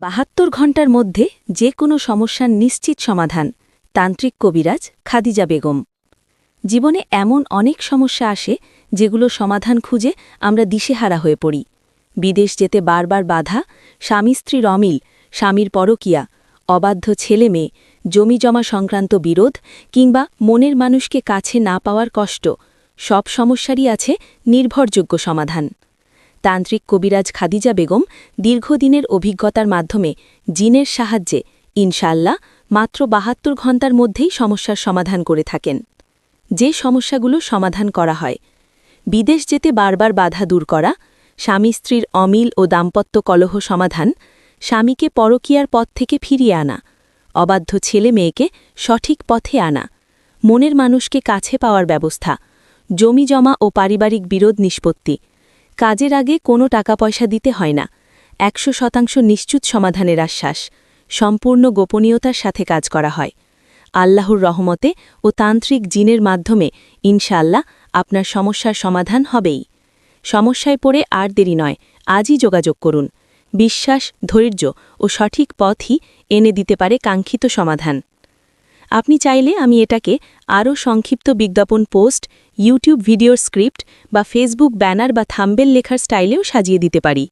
৭২ ঘণ্টার মধ্যে যে কোনো সমস্যার নিশ্চিত সমাধান। তান্ত্রিক কবিরাজ খাদিজা বেগম। জীবনে এমন অনেক সমস্যা আসে যেগুলো সমাধান খুঁজে আমরা দিশেহারা হয়ে পড়ি। বিদেশ যেতে বারবার বাধা, স্বামী স্ত্রীর অমিল, স্বামীর পরকীয়া, অবাধ্য ছেলে মেয়ে, জমিজমা সংক্রান্ত বিরোধ কিংবা মনের মানুষকে কাছে না পাওয়ার কষ্ট, সব সমস্যারই আছে নির্ভরযোগ্য সমাধান। তান্ত্রিক কবিরাজ খাদিজা বেগম দীর্ঘদিনের অভিজ্ঞতার মাধ্যমে জিনের সাহায্যে ইনশাআল্লাহ মাত্র ৭২ ঘণ্টার মধ্যেই সমস্যার সমাধান করে থাকেন। যে সমস্যাগুলো সমাধান করা হয়: বিদেশ যেতে বারবার বাধা দূর করা, স্বামী স্ত্রীর অমিল ও দাম্পত্য কলহ সমাধান, স্বামীকে পরকীয়ার পথ থেকে ফিরিয়ে আনা, অবাধ্য ছেলে মেয়েকে সঠিক পথে আনা, মনের মানুষকে কাছে পাওয়ার ব্যবস্থা, জমিজমা ও পারিবারিক বিরোধ নিষ্পত্তি। কাজের আগে কোনো টাকা পয়সা দিতে হয় না, ১০০% নিশ্চিত সমাধানের আশ্বাস, সম্পূর্ণ গোপনীয়তার সাথে কাজ করা হয়। আল্লাহর রহমতে ও তান্ত্রিক জিনের মাধ্যমে ইনশাআল্লাহ আপনার সমস্যার সমাধান হবেই। সমস্যায় পড়ে আর দেরি নয়, আজই যোগাযোগ করুন। বিশ্বাস, ধৈর্য ও সঠিক পথই এনে দিতে পারে কাঙ্ক্ষিত সমাধান। আপনি চাইলে আমি এটাকে আরও সংক্ষিপ্ত বিজ্ঞাপন পোস্ট, ইউটিউব ভিডিওর স্ক্রিপ্ট বা ফেসবুক ব্যানার বা থাম্বনেল লেখার স্টাইলেও সাজিয়ে দিতে পারি।